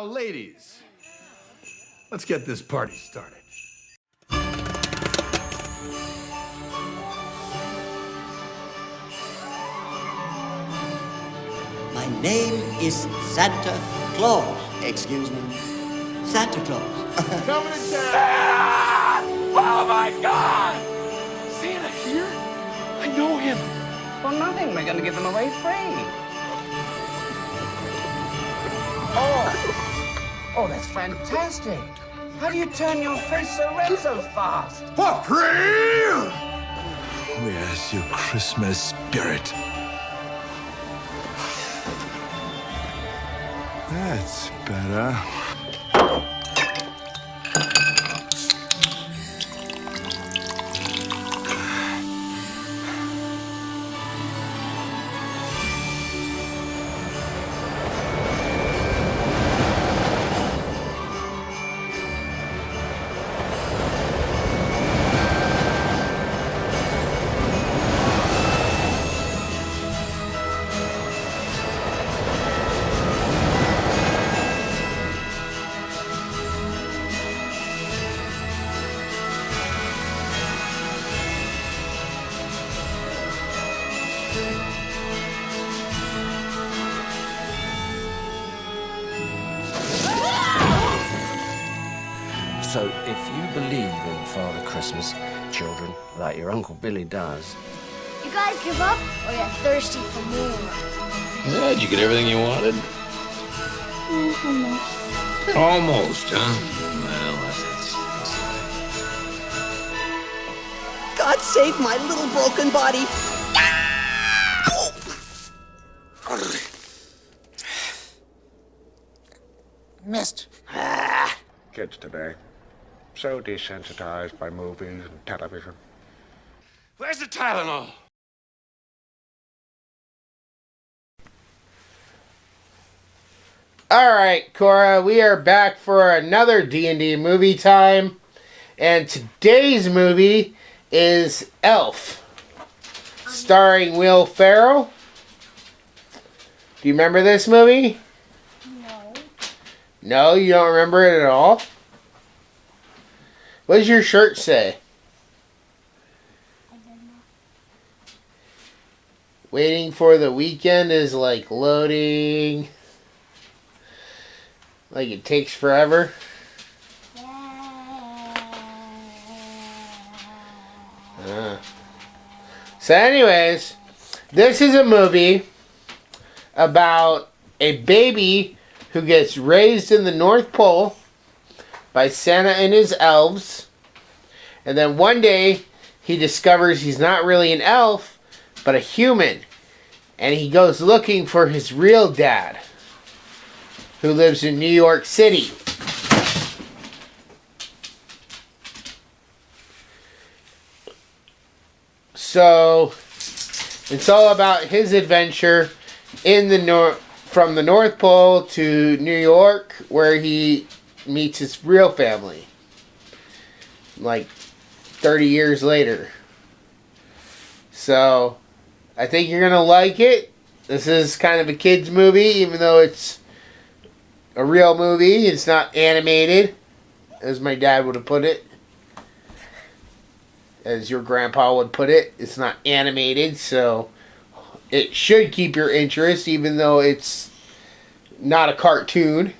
Now, ladies, let's get this party started. My name is Santa Claus. Excuse me. Santa Claus. Coming to town! Santa! Oh my God! Santa here? I know him. Well, nothing. We're going to give them away free. Oh, that's fantastic. How do you turn your face so red so fast? April! Where's your Christmas spirit? That's better. So, if you believe in Father Christmas, children, like your Uncle Billy does... You guys give up, or you're thirsty for more? Yeah, did you get everything you wanted? Almost. Almost, huh? Well, God save my little broken body. Missed. Kids today, so desensitized by movies and television. where's the Tylenol? All right, Cora, we are back for another D&D Movie Time. And today's movie is Elf, starring Will Ferrell. Do you remember this movie? No. No, you don't remember it at all? What does your shirt say? I don't know. Waiting for the weekend is like loading. Like it takes forever. So anyways, this is a movie about a baby who gets raised in the North Pole by Santa and his elves. And then one day he discovers he's not really an elf, but a human. And he goes looking for his real dad, who lives in New York City. So it's all about his adventure in the from the North Pole to New York, where he meets his real family. Like 30 years later. So I think you're gonna like it. This is kind of a kids movie, even though it's a real movie. It's not animated, as my dad would have put it. As your grandpa would put it. It's not animated, so it should keep your interest, even though it's not a cartoon.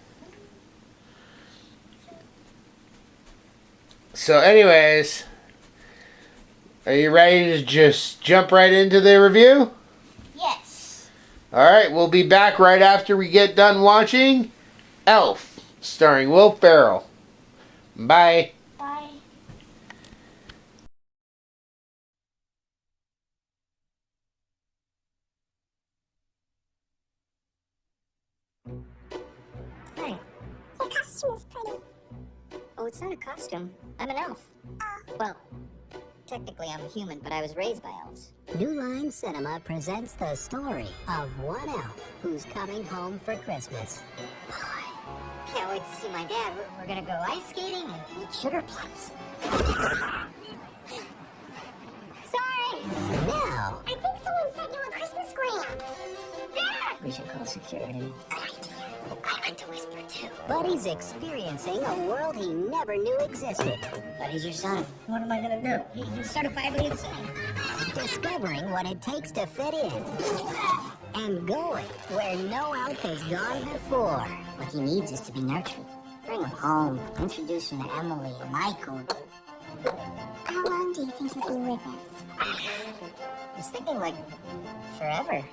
So anyways, are you ready to just jump right into the review? Yes. Alright, we'll be back right after we get done watching Elf, starring Will Ferrell. Bye. Bye. Hi. Your costume is pretty. Oh, it's not a costume. I'm an elf. Well, technically I'm a human, but I was raised by elves. New Line Cinema presents the story of one elf who's coming home for Christmas. Boy, can't wait to see my dad. We're gonna go ice skating and eat sugar plums. Sorry! Now... I think someone sent you a Christmas gram. There! We should call security. Good idea. I like to whisper too. Buddy's experiencing a world he never knew existed. Buddy's your son. What am I gonna do? He's certifiably insane. Discovering what it takes to fit in. And going where no elf has gone before. What he needs is to be nurtured. Bring him home. Introduce him to Emily and Michael. How long do you think he'll be with us? I was thinking, like, forever.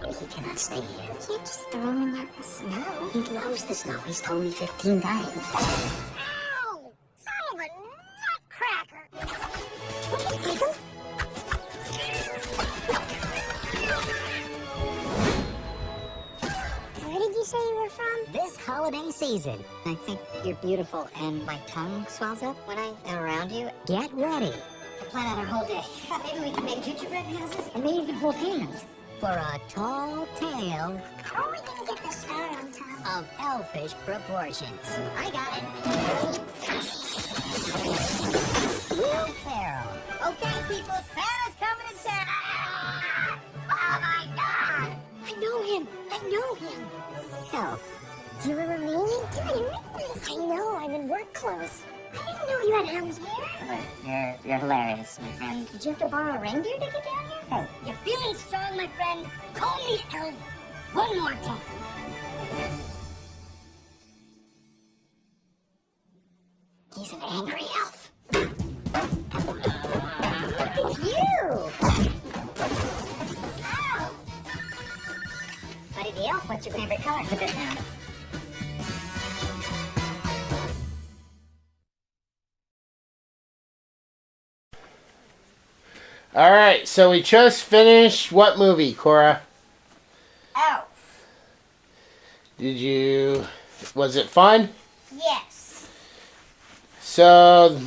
He cannot stay here. You can't just throw him out in the snow. He loves the snow. He's told me 15 times. Ow! Son of a nutcracker! Where did you say you were from? This holiday season, I think you're beautiful and my tongue swells up when I am around you. Get ready. To plan out our whole day. Maybe we can make gingerbread houses and maybe even hold hands. For a tall tale How are we gonna get the star on top? of elfish proportions. I got it. Will Ferrell. Okay, people, Santa's coming to town. Oh my God! I know him! I know him! Elf. Do you remember me? I know, I'm in work clothes. I didn't know you had elves here. You're hilarious, my friend. Did you have to borrow a reindeer to get down here? Hey, You're feeling strong, my friend. Call me elf. One more time. he's an angry elf. It's you! Ow! Buddy the elf, what's your favorite color for this now? All right, so we just finished what movie, Cora? Elf. Was it fun? Yes. So,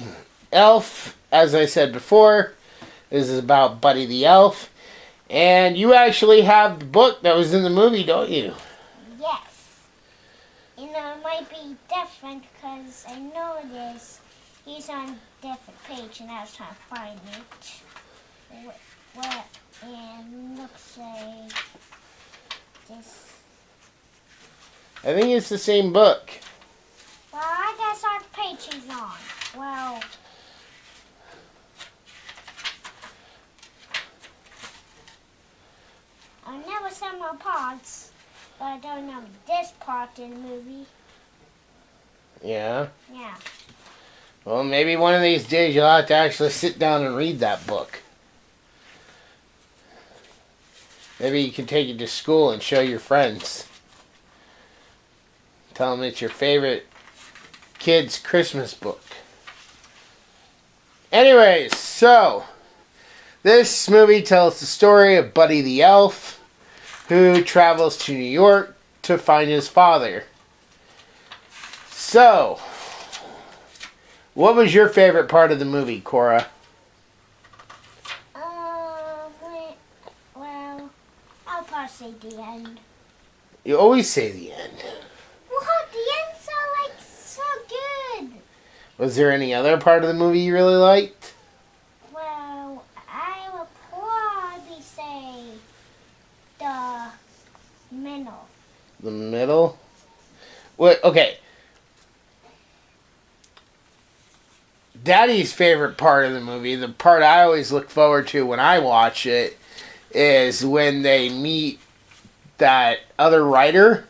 Elf, as I said before, is about Buddy the Elf. And you actually have the book that was in the movie, don't you? Yes. You know, it might be different because I know it is. He's on a different page and I was trying to find it. What? And looks like this. I think it's the same book. Well, I guess our page is on. Well, I never saw my parts, but I don't know this part in the movie. Yeah? Yeah. Well, maybe one of these days you'll have to actually sit down and read that book. Maybe you can take it to school and show your friends. Tell them it's your favorite kid's Christmas book. Anyways, so this movie tells the story of Buddy the Elf, who travels to New York to find his father. So, what was your favorite part of the movie, Cora? Well, I'll probably say the end. You always say the end. What? The end's so good. Was there any other part of the movie you really liked? Well, I would probably say the middle. The middle? Wait, okay. Daddy's favorite part of the movie, the part I always look forward to when I watch it, is when they meet that other writer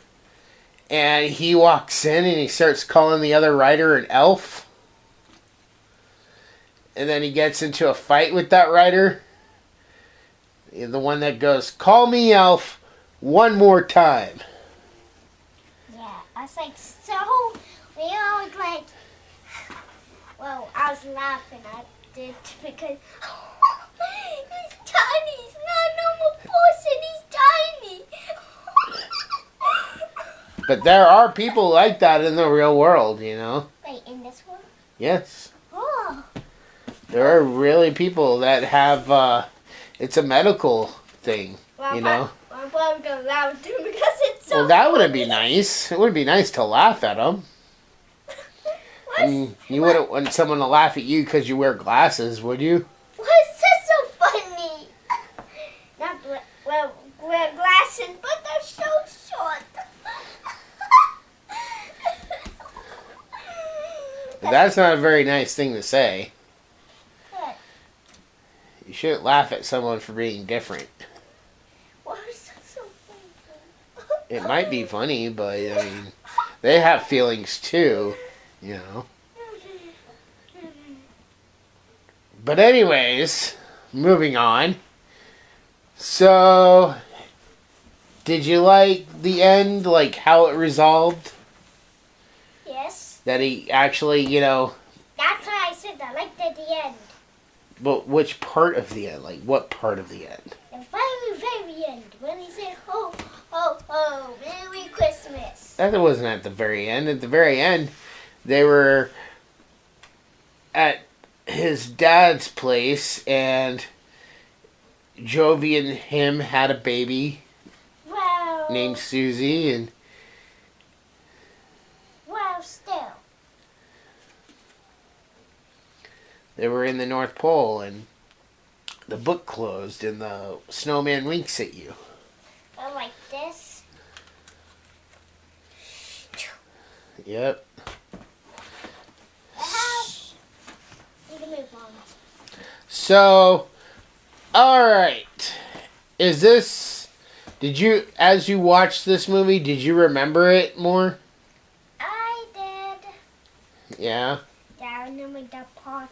and he walks in and he starts calling the other writer an elf. And then he gets into a fight with that writer. The one that goes, "Call me elf one more time." Yeah, I was like, so, we all was like, well, I was laughing at it because he's tiny, he's not a normal person, he's tiny. But there are people like that in the real world, you know? Wait, in this one? Yes. Oh. There are really people that have, it's a medical thing, Well, you know? I'm probably going to laugh too because it's so Well, that wouldn't funny. be nice. It would be nice to laugh at them. And you wouldn't want someone to laugh at you because you wear glasses, would you? Why is that so funny? Not, well, wear glasses glasses, but they're so short. That's not a very nice thing to say. What? You shouldn't laugh at someone for being different. Why is that so funny? It might be funny, but I mean, they have feelings too, you know. But anyways, moving on. So, did you like the end, like how it resolved? Yes. That he actually, you know... That's why I said I liked at the end. But which part of the end? Like, what part of the end? The very, very end. When he said, ho, ho, ho, Merry Christmas. That wasn't at the very end. At the very end, they were at his dad's place, and Jovi and him had a baby Well, named Susie, and well, still. they were in the North Pole, and the book closed, and the snowman winks at you. But like this. Yep. How? You can move on. So, alright. Is this... Did you, as you watched this movie, did you remember it more? I did. Yeah? Yeah, I remember that part.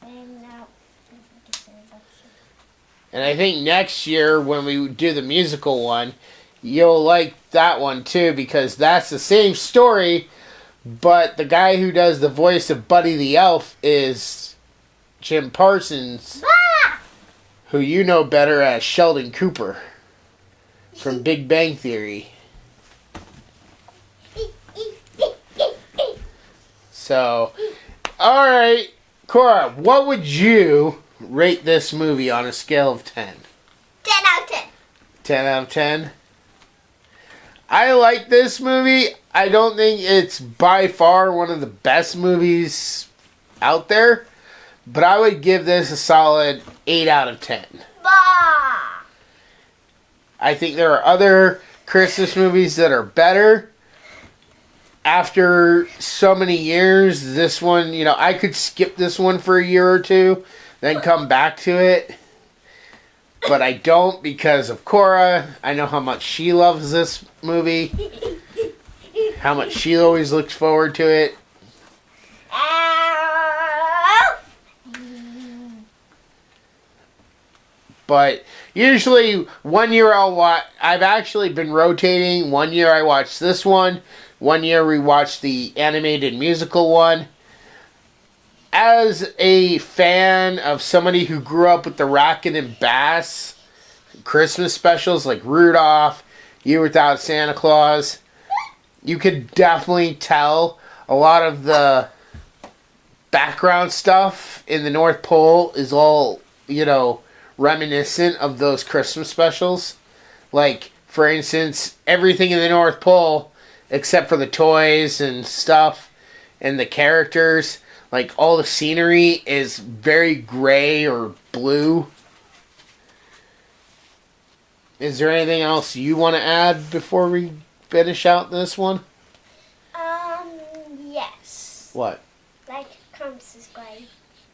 And And I think next year, when we do the musical one, you'll like that one too, because that's the same story, but the guy who does the voice of Buddy the Elf is Jim Parsons, who you know better as Sheldon Cooper from Big Bang Theory. So, alright, Cora, what would you rate this movie on a scale of 10? 10 out of 10. 10 out of 10? I like this movie. I don't think it's by far one of the best movies out there, but I would give this a solid 8 out of 10. Bah! I think there are other Christmas movies that are better. After so many years, this one, you know, I could skip this one for a year or two, then come back to it. But I don't, because of Cora. I know how much she loves this movie. How much she always looks forward to it. But usually, one year I'll watch... I've actually been rotating. One year I watched this one. One year we watched the animated musical one. As a fan of somebody who grew up with the Rockin' and Bass Christmas specials like Rudolph, Year Without Santa Claus, you could definitely tell a lot of the background stuff in the North Pole is all, you know, reminiscent of those Christmas specials. Like, for instance, everything in the North Pole, except for the toys and stuff and the characters, like all the scenery is very gray or blue. Is there anything else you want to add before we finish out this one? Yes. What? Like, Christmas gray.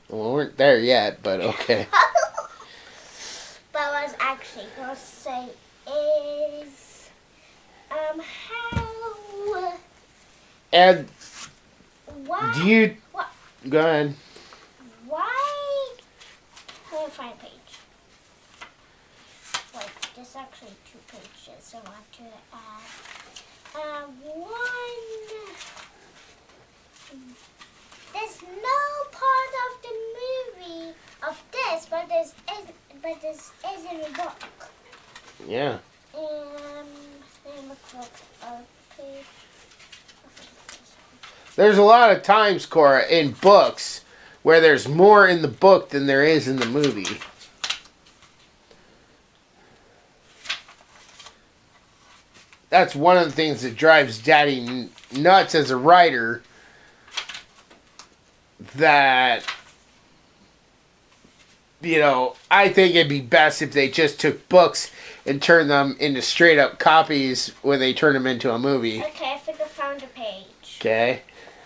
Well, we weren't there yet, but okay. But I was actually going to say is, how... And Why? do you... What? Go ahead. Why? Let me find a page. Wait, there's actually 2 pages I want to add. One. There's no part of the movie of this, but this is in the book. Yeah. Let me look for a page. There's a lot of times, Cora, in books where there's more in the book than there is in the movie. That's one of the things that drives Daddy nuts as a writer, that you know, I think it'd be best if they just took books and turned them into straight up copies when they turn them into a movie. Okay, I think I found a page. Okay.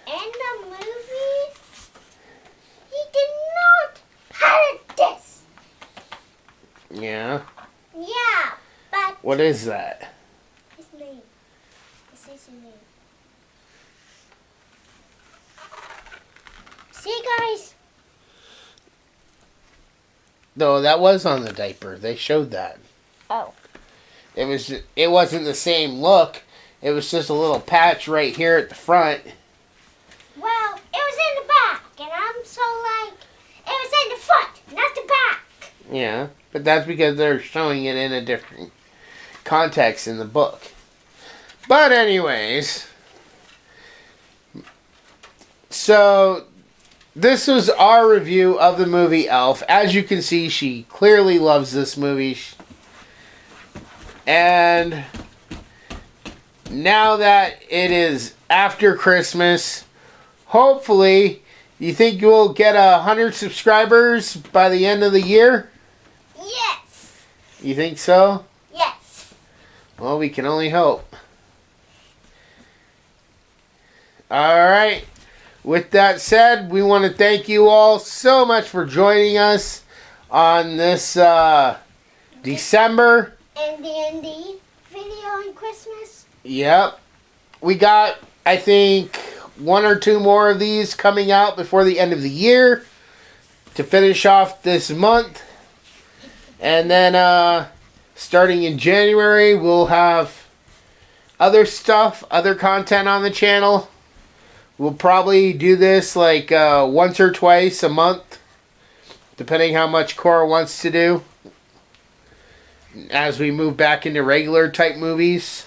In the movie, he did not have this. Yeah. Yeah, but What is that? his name. It says his name. See, guys? No, that was on the diaper. They showed that. Oh. It wasn't the same look. It was just a little patch right here at the front. Well, it was in the back, and I'm so like, it was in the front, not the back. Yeah, but that's because they're showing it in a different context in the book. But anyways, so this was our review of the movie Elf. As you can see, she clearly loves this movie. And now that it is after Christmas, hopefully you think you'll get 100 subscribers by the end of the year? Yes. You think so? Yes. Well, we can only hope. Alright. With that said, we want to thank you all so much for joining us on this December. And D&D video on Christmas. Yep. We got, I think, 1 or 2 more of these coming out before the end of the year to finish off this month. And then starting in January, we'll have other stuff, other content on the channel. We'll probably do this like once or twice a month, depending how much Cora wants to do, as we move back into regular type movies.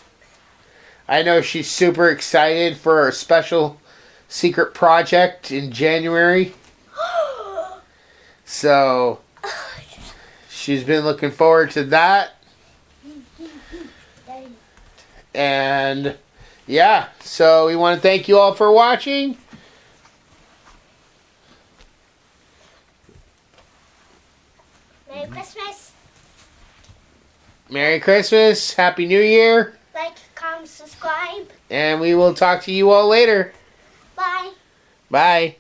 I know she's super excited for our special secret project in January. So she's been looking forward to that. And yeah, so we want to thank you all for watching. Merry Christmas. Merry Christmas. Happy New Year. Like, comment, subscribe. And we will talk to you all later. Bye. Bye.